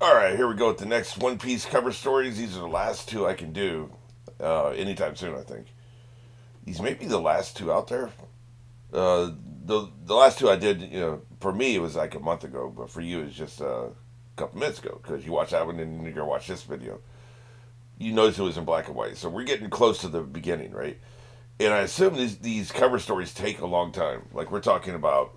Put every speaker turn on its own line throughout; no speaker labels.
All right, here we go with the next One Piece cover stories. These are the last two I can do anytime soon, I think. These may be the last two out there. The last two I did, for me it was like a month ago, but for you it's just a couple minutes ago because you watched that one and you're gonna watch this video. You notice it was in black and white, so we're getting close to the beginning, right? And I assume these cover stories take a long time. Like we're talking about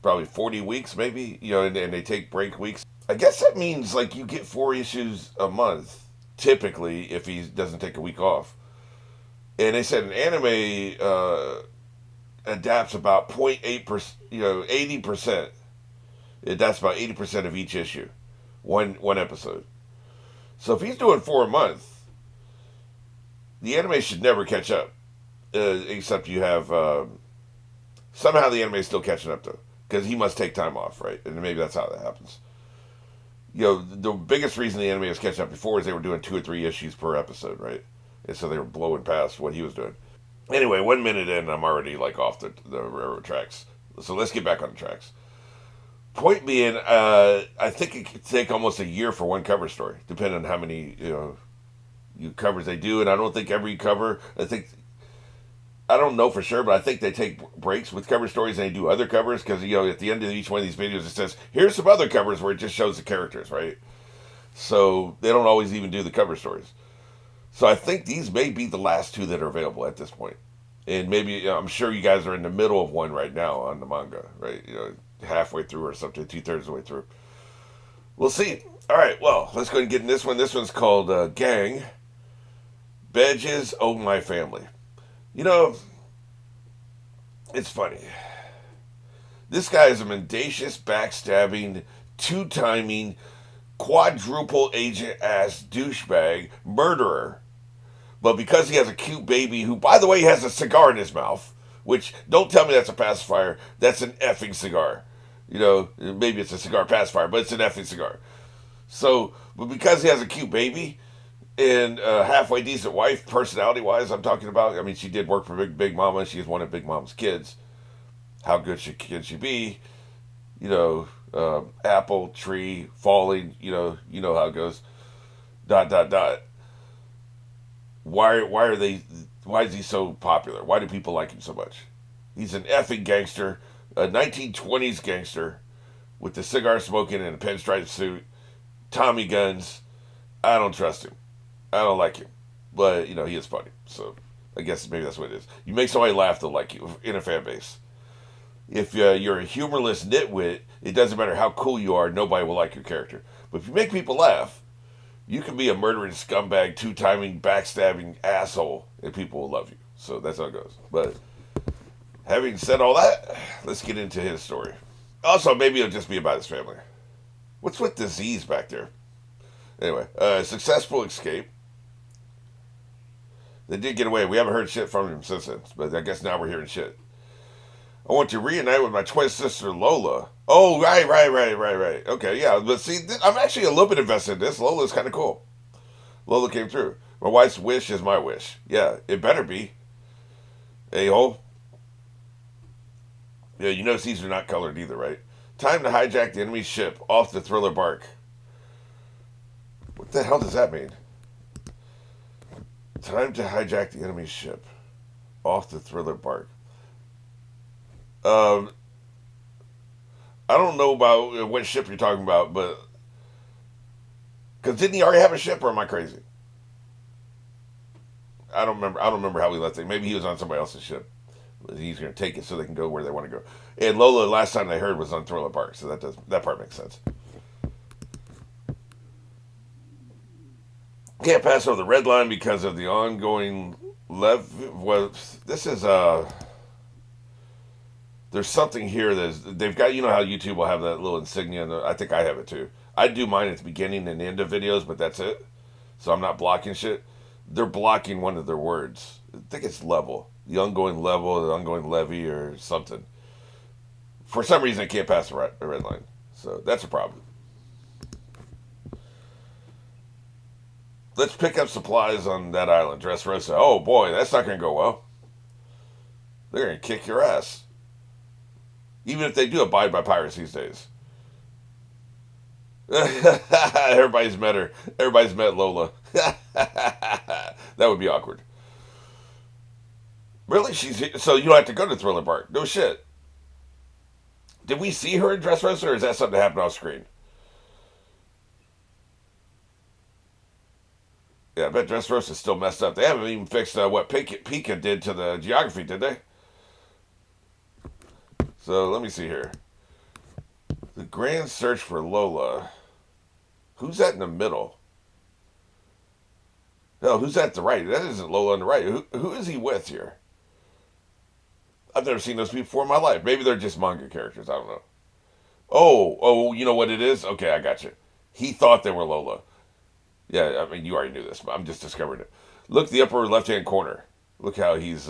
probably 40 weeks, maybe, and they take break weeks. I guess that means like you get 4 issues a month, typically, if he doesn't take a week off. And they said an anime adapts about 0.8%, 80%. That's about 80% of each issue, one episode. So if he's doing 4 a month, the anime should never catch up, except you have somehow the anime is still catching up though, because he must take time off, right? And maybe that's how that happens. The biggest reason the anime was catching up before is they were doing 2 or 3 issues per episode, right? And so they were blowing past what he was doing. Anyway, 1 minute in, I'm already like off the railroad tracks. So let's get back on the tracks. Point being, I think it could take almost a year for one cover story, depending on how many covers they do. And I don't think every cover. I don't know for sure, but I think they take breaks with cover stories and they do other covers because at the end of each one of these videos it says here's some other covers where it just shows the characters, right? So they don't always even do the cover stories. So I think these may be the last two that are available at this point. And maybe I'm sure you guys are in the middle of one right now on the manga, right? Halfway through or something, 2/3 of the way through. We'll see. All right, well, let's go ahead and get in this one. This one's called Gang. Badges Oh My Family. You know, it's funny. This guy is a mendacious, backstabbing, two-timing, quadruple agent ass douchebag murderer. But because he has a cute baby who, by the way, has a cigar in his mouth, which don't tell me that's a pacifier, that's an effing cigar. Maybe it's a cigar pacifier, but it's an effing cigar. So, but because he has a cute baby and a halfway decent wife, personality wise, I'm talking about. I mean, she did work for Big Mama. She is one of Big Mama's kids. How good can she be? Apple tree falling. How it goes. Dot dot dot. Why are they? Why is he so popular? Why do people like him so much? He's an effing gangster, a 1920s gangster with the cigar smoking and a pinstripe suit, Tommy guns. I don't trust him. I don't like him, but he is funny. So I guess maybe that's what it is. You make somebody laugh, they'll like you in a fan base. If you're a humorless nitwit, it doesn't matter how cool you are. Nobody will like your character. But if you make people laugh, you can be a murdering scumbag, two-timing, backstabbing asshole, and people will love you. So that's how it goes. But having said all that, let's get into his story. Also, maybe it'll just be about his family. What's with disease back there? Anyway, successful escape. They did get away. We haven't heard shit from him since then, but I guess now we're hearing shit. I want to reunite with my twin sister Lola. Oh, right. Okay, yeah. But see, I'm actually a little bit invested in this. Lola's kind of cool. Lola came through. My wife's wish is my wish. Yeah, it better be. A-hole. Yeah, you notice these are not colored either, right? Time to hijack the enemy's ship off the thriller bark. What the hell does that mean? Time to hijack the enemy's ship off the thriller bark. Um, I don't know about what ship you're talking about, but because didn't he already have a ship, or am I crazy? I don't remember. I don't remember how he left it. Maybe he was on somebody else's ship. He's going to take it so they can go where they want to go. And Lola, last time I heard, was on Thriller Bark, so that part makes sense. Can't pass over the red line because of the ongoing this is there's something here they've got. You know how YouTube will have that little insignia. I think I have it too. I do mine at the beginning and the end of videos, but that's it. So I'm not blocking shit. They're blocking one of their words. I think it's level. The ongoing level, the ongoing levy, or something. For some reason, I can't pass the red line. So that's a problem. Let's pick up supplies on that island, Dressrosa. Oh boy, that's not going to go well. They're going to kick your ass. Even if they do abide by pirates these days. Everybody's met her. Everybody's met Lola. That would be awkward. Really? So you don't have to go to Thriller Bark. No shit. Did we see her in Dressrosa, or is that something that happened off screen? Yeah, I bet Dressrosa's still messed up. They haven't even fixed what Pika did to the geography, did they? So let me see here. The Grand Search for Lola. Who's that in the middle? No, who's that at the right? That isn't Lola on the right. Who is he with here? I've never seen those people before in my life. Maybe they're just manga characters. I don't know. Oh, you know what it is? Okay, I got you. He thought they were Lola. Yeah, I mean, you already knew this, but I'm just discovering it. Look the upper left hand corner. Look how he's.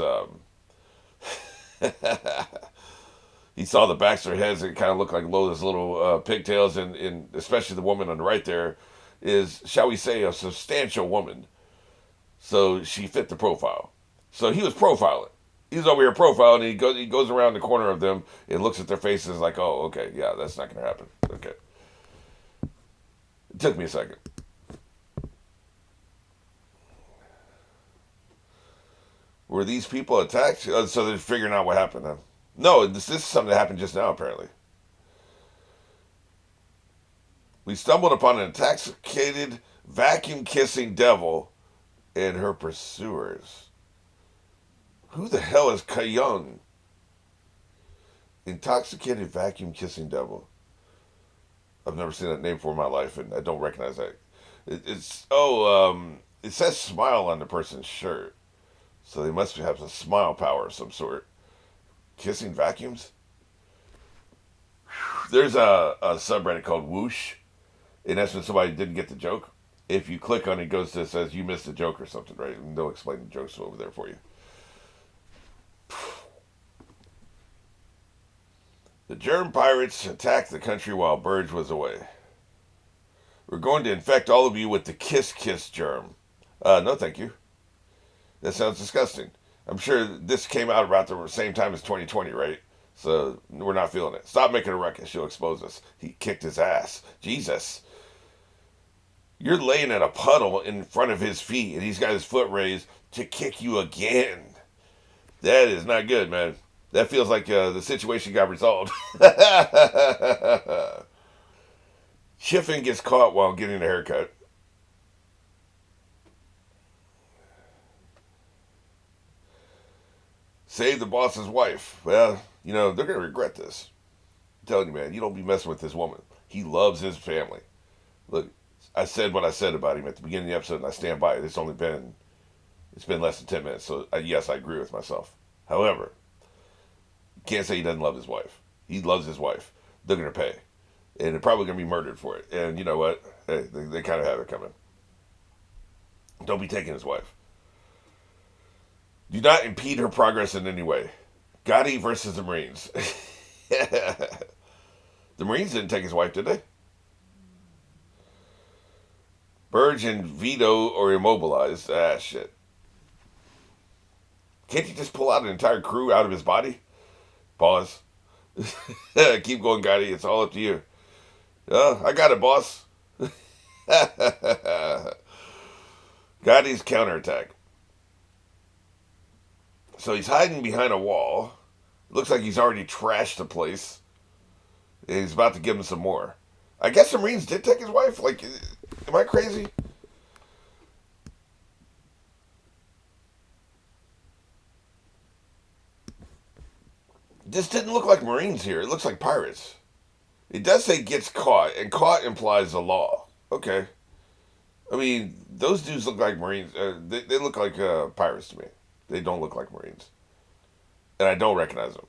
He saw the backs of their heads. It kind of looked like Lola's little pigtails, and especially the woman on the right there is, shall we say, a substantial woman. So she fit the profile. So he was profiling. He's over here profiling, and he goes around the corner of them and looks at their faces like, oh, okay, yeah, that's not going to happen. Okay. It took me a second. Were these people attacked? So they're figuring out what happened. Huh? No, this is something that happened just now, apparently. We stumbled upon an intoxicated, vacuum kissing devil and her pursuers. Who the hell is Kayung? Intoxicated, vacuum kissing devil. I've never seen that name before in my life, and I don't recognize that. It says smile on the person's shirt. So they must have some smile power of some sort. Kissing vacuums? There's a subreddit called Whoosh, and that's when somebody didn't get the joke. If you click on it, it goes to, it says you missed a joke or something, right? And they'll explain the jokes over there for you. The germ pirates attacked the country while Burge was away. We're going to infect all of you with the Kiss Kiss germ. No, thank you. That sounds disgusting. I'm sure this came out about the same time as 2020, right? So we're not feeling it. Stop making a ruckus. You'll expose us. He kicked his ass. Jesus. You're laying in a puddle in front of his feet, and he's got his foot raised to kick you again. That is not good, man. That feels like the situation got resolved. Chiffin gets caught while getting a haircut. Save the boss's wife. Well, they're going to regret this. I'm telling you, man, you don't be messing with this woman. He loves his family. Look, I said what I said about him at the beginning of the episode, and I stand by it. It's been less than 10 minutes, so yes, I agree with myself. However, you can't say he doesn't love his wife. He loves his wife. They're going to pay. And they're probably going to be murdered for it. And you know what? Hey, they kind of have it coming. Don't be taking his wife. Do not impede her progress in any way. Gotti versus the Marines. The Marines didn't take his wife, did they? Burge and Vito are immobilized. Ah, shit. Can't you just pull out an entire crew out of his body? Pause. Keep going, Gotti. It's all up to you. I got it, boss. Gotti's counterattack. So he's hiding behind a wall. Looks like he's already trashed the place. And he's about to give him some more. I guess the Marines did take his wife. Like, am I crazy? This didn't look like Marines here. It looks like pirates. It does say gets caught, and caught implies the law. Okay. I mean, those dudes look like Marines. They look like pirates to me. They don't look like Marines. And I don't recognize them.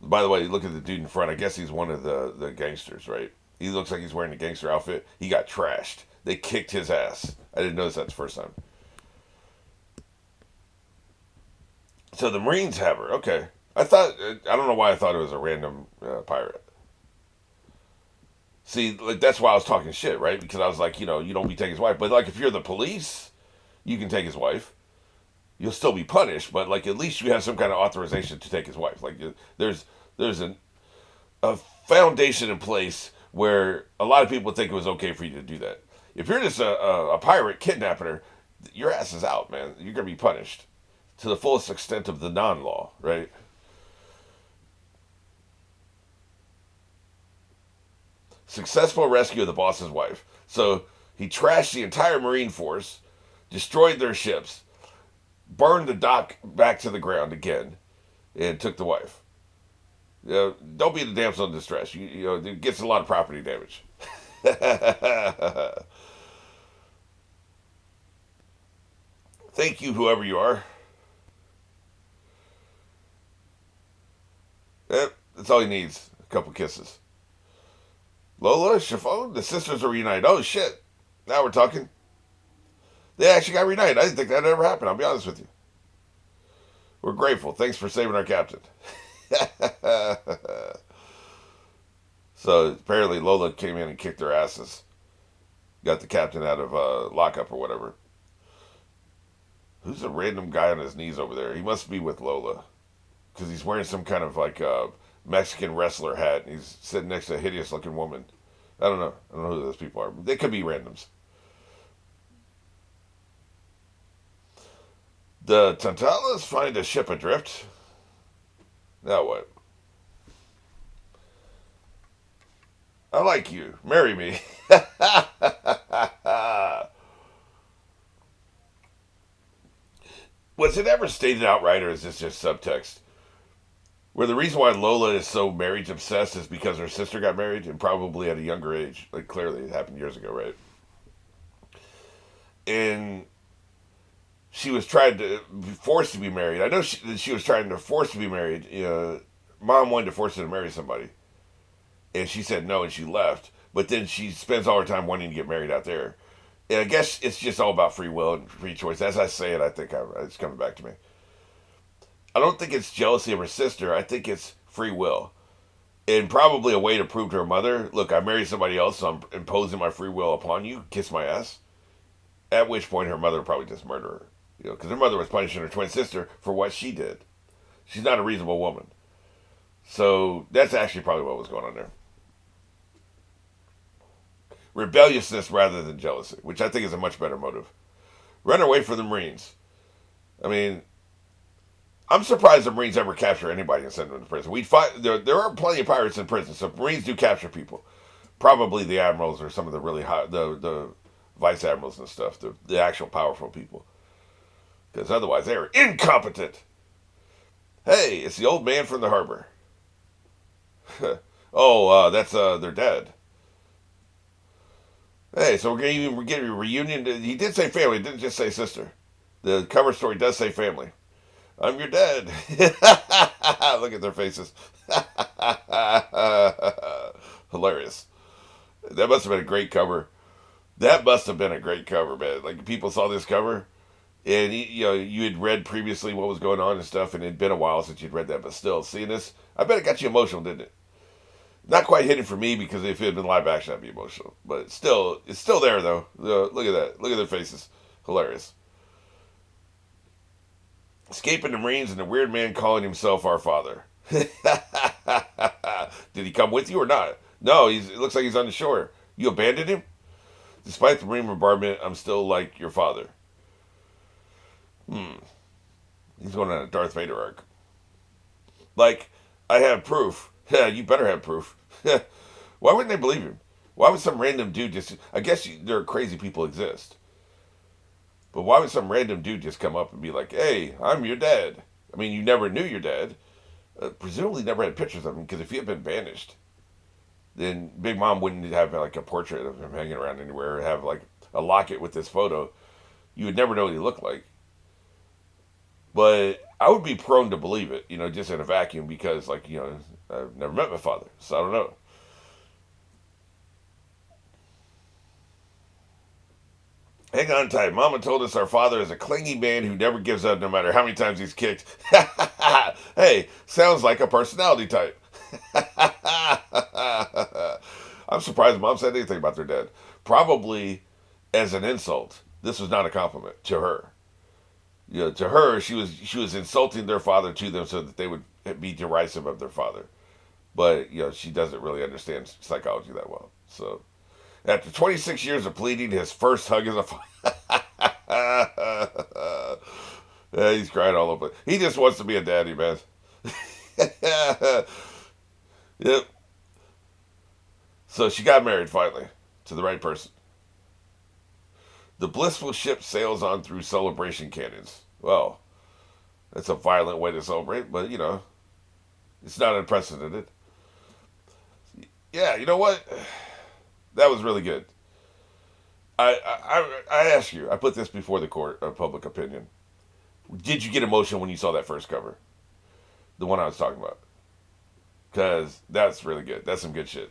By the way, look at the dude in front. I guess he's one of the gangsters, right? He looks like he's wearing a gangster outfit. He got trashed. They kicked his ass. I didn't notice that the first time. So the Marines have her. Okay. I don't know why I thought it was a random pirate. See, like that's why I was talking shit, right? Because I was like, you don't be taking his wife. But like if you're the police, you can take his wife. You'll still be punished, but like at least you have some kind of authorization to take his wife. Like there's a foundation in place where a lot of people think it was okay for you to do that. If you're just a pirate kidnapping her, your ass is out, man. You're going to be punished to the fullest extent of the non-law, right? Successful rescue of the boss's wife. So he trashed the entire Marine force, destroyed their ships, burned the dock back to the ground again, and took the wife. Don't be the damsel in distress. It gets a lot of property damage. Thank you, whoever you are. That's all he needs. A couple kisses. Lola, Chiffon, the sisters are reunited. Oh shit! Now we're talking. They actually got reunited. I didn't think that ever happened. I'll be honest with you. We're grateful. Thanks for saving our captain. So apparently Lola came in and kicked their asses. Got the captain out of lockup or whatever. Who's a random guy on his knees over there? He must be with Lola. Because he's wearing some kind of like Mexican wrestler hat. And he's sitting next to a hideous looking woman. I don't know. I don't know who those people are. They could be randoms. The Tantalas find a ship adrift. Now what? I like you. Marry me. Was it ever stated outright, or is this just subtext? Where the reason why Lola is so marriage obsessed is because her sister got married, and probably at a younger age. Like, clearly, it happened years ago, right? And she was trying to be forced to be married. I know she was trying to force to be married. Mom wanted to force her to marry somebody. And she said no, and she left. But then she spends all her time wanting to get married out there. And I guess it's just all about free will and free choice. As I say it, I think it's coming back to me. I don't think it's jealousy of her sister. I think it's free will. And probably a way to prove to her mother, look, I married somebody else, so I'm imposing my free will upon you. Kiss my ass. At which point her mother would probably just murder her. Because her mother was punishing her twin sister for what she did. She's not a reasonable woman. So that's actually probably what was going on there. Rebelliousness rather than jealousy, which I think is a much better motive. Run away from the Marines. I mean, I'm surprised the Marines ever capture anybody and send them to prison. We'd fight. There are plenty of pirates in prison, so Marines do capture people. Probably the admirals or some of the really high, the vice admirals and stuff, the actual powerful people. Because otherwise they are incompetent. Hey, it's the old man from the harbor. That's their dad. Hey, so we're getting a reunion. He did say family, didn't just say sister. The cover story does say family. I'm your dad. Look at their faces. Hilarious. That must have been a great cover. That must have been a great cover, man. Like, people saw this cover, and you had read previously what was going on and stuff, and it'd been a while since you'd read that, but still, seeing this, I bet it got you emotional, didn't it? Not quite hitting for me, because if it had been live action, I'd be emotional. But it's still there, though. Look at that. Look at their faces. Hilarious. Escaping the Marines and a weird man calling himself our father. Did he come with you or not? No, it looks like he's on the shore. You abandoned him? Despite the Marine bombardment, I'm still like your father. He's going on a Darth Vader arc. Like, I have proof. Yeah, you better have proof. Why wouldn't they believe him? Why would some random dude just... I guess there are crazy people exist. But why would some random dude just come up and be like, hey, I'm your dad? I mean, you never knew your dad. Presumably never had pictures of him, because if he had been banished, then Big Mom wouldn't have like a portrait of him hanging around anywhere, or have like a locket with this photo. You would never know what he looked like. But I would be prone to believe it, just in a vacuum, because, like, I've never met my father, so I don't know. Hang on tight. Mama told us our father is a clingy man who never gives up no matter how many times he's kicked. Hey, sounds like a personality type. I'm surprised Mom said anything about their dad. Probably as an insult. This was not a compliment to her. To her, she was insulting their father to them so that they would be derisive of their father. but she doesn't really understand psychology that well. So after 26 years of pleading, his first hug is a. Yeah, he's crying all over. He just wants to be a daddy, man. Yep. So she got married finally to the right person. The blissful ship sails on through celebration canyons. Well, that's a violent way to celebrate, but it's not unprecedented. Yeah, you know what? That was really good. I ask you. I put this before the court of public opinion. Did you get emotion when you saw that first cover, the one I was talking about? Because that's really good. That's some good shit.